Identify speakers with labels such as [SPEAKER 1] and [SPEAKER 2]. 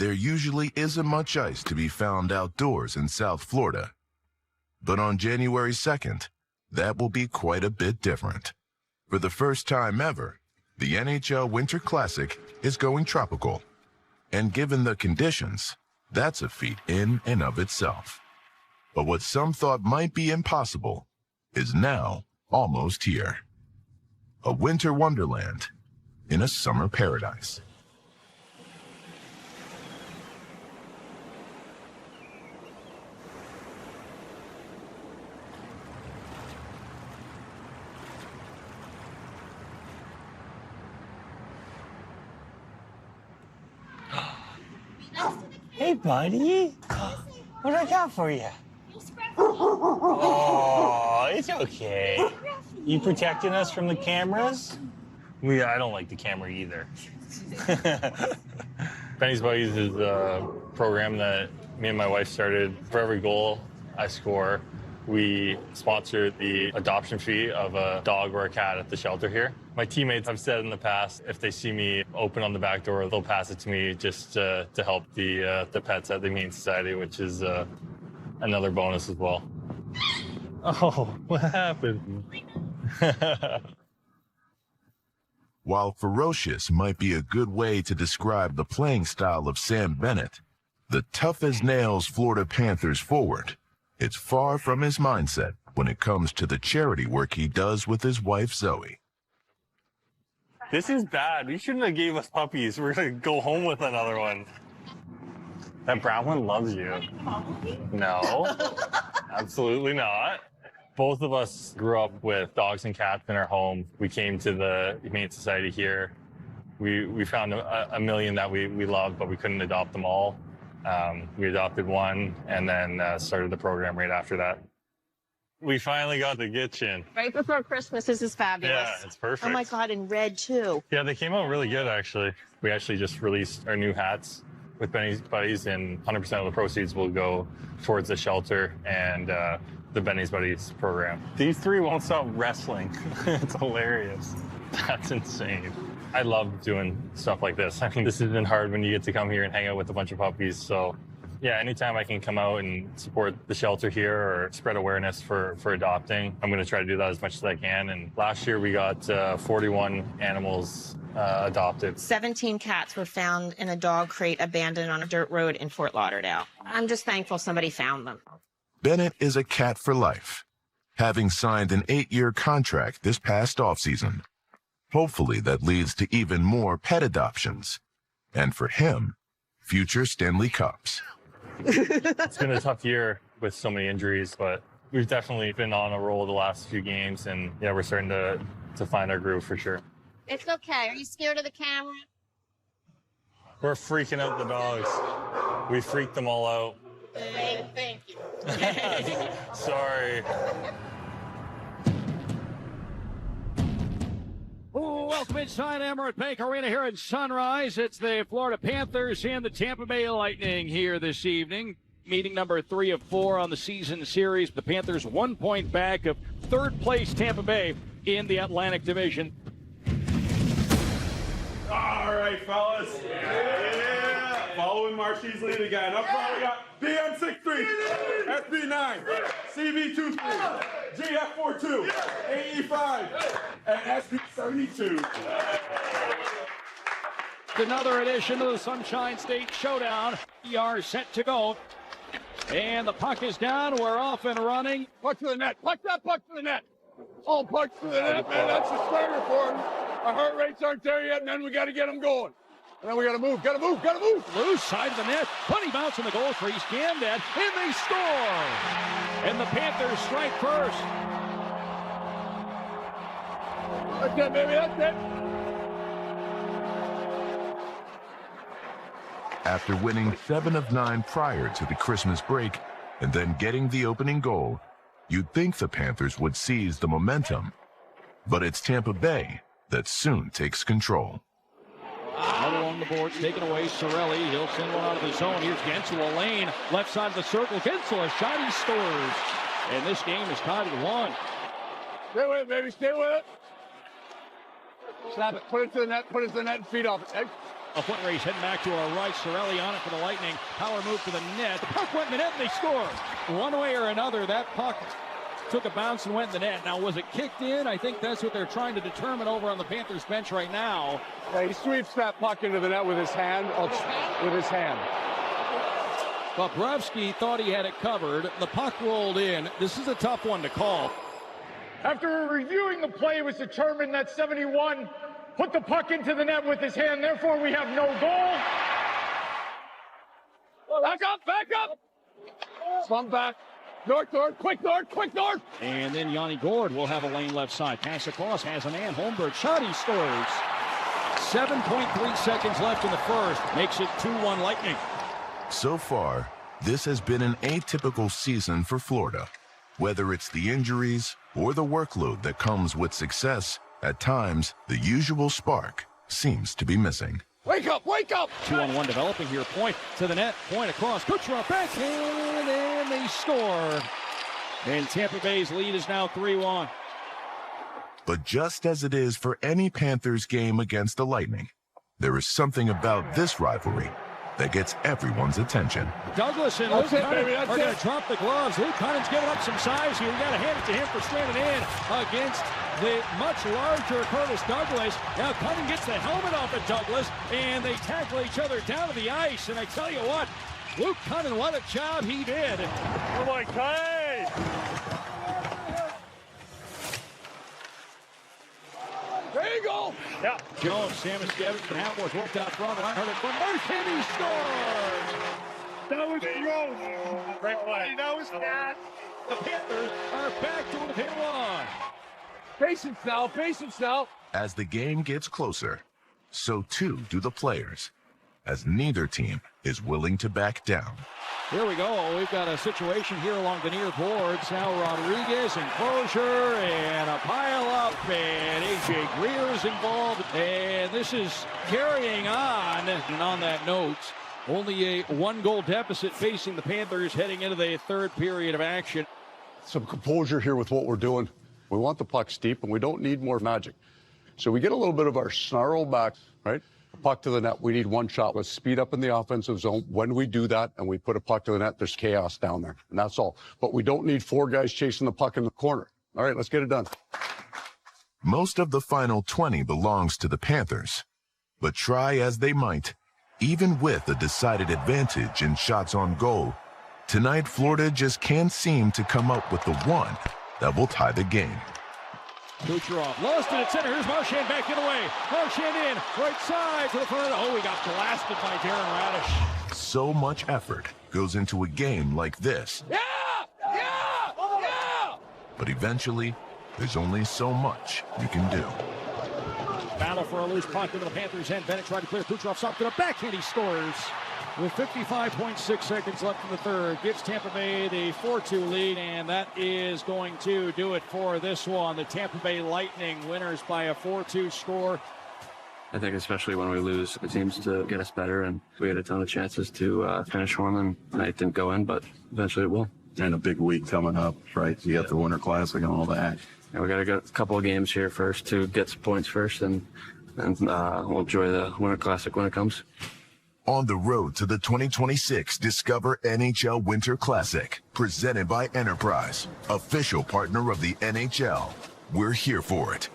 [SPEAKER 1] there usually isn't much ice to be found outdoors in South Florida. But on January 2nd, that will be quite a bit different. For the first time ever, the NHL Winter Classic is going tropical. And given the conditions, that's a feat in and of itself. But what some thought might be impossible is now almost here. A winter wonderland in a summer paradise.
[SPEAKER 2] Hey, buddy. What do I got for you? Oh, it's okay. You protecting us from the cameras? I don't like the camera either. Benny's Buddies is a program that me and my wife started. For every goal I score, we sponsor the adoption fee of a dog or a cat at the shelter here. My teammates have said in the past, if they see me open on the back door, they'll pass it to me just to help the pets at the Humane Society, which is another bonus as well. Oh, what happened?
[SPEAKER 1] While ferocious might be a good way to describe the playing style of Sam Bennett, the tough-as-nails Florida Panthers forward, it's far from his mindset when it comes to the charity work he does with his wife, Zoe.
[SPEAKER 2] This is bad. You shouldn't have gave us puppies. We're going to go home with another one. That brown one loves you. No, absolutely not. Both of us grew up with dogs and cats in our home. We came to the Humane Society here. We found a million that we loved, but we couldn't adopt them all. We adopted one and then started the program right after that. We finally got the kitchen.
[SPEAKER 3] Right before Christmas. This is fabulous.
[SPEAKER 2] Yeah, it's perfect.
[SPEAKER 3] Oh my God, in red too.
[SPEAKER 2] Yeah, they came out really good, actually. We actually just released our new hats with Benny's Buddies, and 100% of the proceeds will go towards the shelter and the Benny's Buddies program. These three won't stop wrestling. It's hilarious. That's insane. I love doing stuff like this. I mean, this has been hard when you get to come here and hang out with a bunch of puppies. So yeah, anytime I can come out and support the shelter here or spread awareness for adopting, I'm going to try to do that as much as I can. And last year we got 41 animals adopted.
[SPEAKER 3] 17 cats were found in a dog crate abandoned on a dirt road in Fort Lauderdale. I'm just thankful somebody found them.
[SPEAKER 1] Bennett is a cat for life, having signed an 8-year contract this past offseason. Hopefully that leads to even more pet adoptions. And for him, future Stanley Cups.
[SPEAKER 2] It's been a tough year with so many injuries, but we've definitely been on a roll the last few games, and yeah, we're starting to find our groove for sure.
[SPEAKER 3] It's okay. Are you scared of the camera?
[SPEAKER 2] We're freaking out the dogs. We freaked them all out.
[SPEAKER 3] Thank you.
[SPEAKER 2] Sorry.
[SPEAKER 4] Welcome inside Emirates Bank Arena here in Sunrise. It's the Florida Panthers and the Tampa Bay Lightning here this evening. Meeting number 3 of 4 on the season series. The Panthers 1 point back of third place Tampa Bay in the Atlantic Division.
[SPEAKER 5] All right, fellas. Yeah. Following Marshy's lead again. Up front, we got BM63, SB9, CV23, GF42, AE5, and SB72.
[SPEAKER 4] Another edition of the Sunshine State Showdown. We are set to go. And the puck is down. We're off and running.
[SPEAKER 5] Puck to the net. Puck that puck to the net. Oh, puck to the net, man. That's the starter for him. Our heart rates aren't there yet, and then we got to get them going. And then we got to move. Got to move. Got to move.
[SPEAKER 4] Loose side of the net. Funny bounce in the goal crease. Jammed at, and they score. And the Panthers strike first.
[SPEAKER 5] That's it, baby. That's it.
[SPEAKER 1] After winning 7 of 9 prior to the Christmas break and then getting the opening goal, you'd think the Panthers would seize the momentum. But it's Tampa Bay that soon takes control.
[SPEAKER 4] Out along the boards, taken away. Sorelli, he'll send one out of the zone. Here's Gensel, a lane, left side of the circle. Gensel, a shot, he scores. And this game is tied at 1.
[SPEAKER 5] Stay with it, baby. Stay with it. Snap it. Put it to the net. Put it to the net and feed off it.
[SPEAKER 4] A foot race heading back to our right. Sorelli on it for the Lightning. Power move to the net. The puck went in the net and they scored. One way or another, that puck took a bounce and went in the net. Now, was it kicked in? I think that's what they're trying to determine over on the Panthers bench right now.
[SPEAKER 5] Yeah, he sweeps that puck into the net with his hand. With his hand.
[SPEAKER 4] Bobrovsky thought he had it covered. The puck rolled in. This is a tough one to call.
[SPEAKER 6] After reviewing the play, it was determined that 71 put the puck into the net with his hand. Therefore, we have no goal.
[SPEAKER 5] Back up, back up. Slump back. North, quick north.
[SPEAKER 4] And then Yanni Gord will have a lane left side. Pass across, has a man. Holmberg shot, he scores. 7.3 seconds left in the first. Makes it 2-1 Lightning.
[SPEAKER 1] So far, this has been an atypical season for Florida. Whether it's the injuries or the workload that comes with success, at times, the usual spark seems to be missing.
[SPEAKER 5] Wake up!
[SPEAKER 4] 2-on-1 developing here. Point to the net. Point across. Kucherov backhand, and they score. And Tampa Bay's lead is now 3-1.
[SPEAKER 1] But just as it is for any Panthers game against the Lightning, there is something about this rivalry that gets everyone's attention.
[SPEAKER 4] Douglas and Luke Cunningham are going to drop the gloves. Luke Cunningham's giving up some size here. We got to hand it to him for standing in against the much larger Curtis Douglas. Now Cunningham gets the helmet off of Douglas, and they tackle each other down to the ice. And I tell you what, Luke Cunningham, what a job he did.
[SPEAKER 6] Oh my God!
[SPEAKER 5] There you go.
[SPEAKER 6] Yeah.
[SPEAKER 4] Jones, Samus Gevich, and Hatworth worked out front. I heard it from Martin. He scores.
[SPEAKER 6] That was gross. Great play. That was bad.
[SPEAKER 4] The Panthers are back to within one.
[SPEAKER 5] Patience now.
[SPEAKER 1] As the game gets closer, so too do the players, as neither team is willing to back down.
[SPEAKER 4] Here we go. We've got a situation here along the near boards. Now Rodriguez and Crozier and a pile up, and A.J. Greer is involved. And this is carrying on. And on that note, only a one-goal deficit facing the Panthers heading into the third period of action.
[SPEAKER 5] Some composure here with what we're doing. We want the puck steep, and we don't need more magic. So we get a little bit of our snarl back, right? Puck to the net. We need one shot. Let's speed up in the offensive zone. When we do that and we put a puck to the net, there's chaos down there. And that's all. But we don't need four guys chasing the puck in the corner. All right, let's get it done.
[SPEAKER 1] Most of the final 20 belongs to the Panthers. But try as they might, even with a decided advantage in shots on goal, tonight Florida just can't seem to come up with the one that will tie the game.
[SPEAKER 4] Kucherov lost it at center. Here's Marchand back in the way. Marchand in, right side to the front. Oh, he got blasted by Darren Radish.
[SPEAKER 1] So much effort goes into a game like this.
[SPEAKER 5] Yeah!
[SPEAKER 1] But eventually, there's only so much you can do.
[SPEAKER 4] Battle for a loose puck into the Panthers' end. Bennett tried to clear Kucherov up to the backhand. He scores. With 55.6 seconds left in the third, gives Tampa Bay the 4-2 lead, and that is going to do it for this one. The Tampa Bay Lightning winners by a 4-2 score.
[SPEAKER 7] I think especially when we lose, it seems to get us better, and we had a ton of chances to finish one, and it didn't go in, but eventually it will.
[SPEAKER 8] And a big week coming up, right? You got the Winter Classic and all that.
[SPEAKER 7] Yeah, we got to get a couple of games here first to get some points first, and we'll enjoy the Winter Classic when it comes.
[SPEAKER 1] On the road to the 2026 Discover NHL Winter Classic, presented by Enterprise, official partner of the NHL. We're here for it.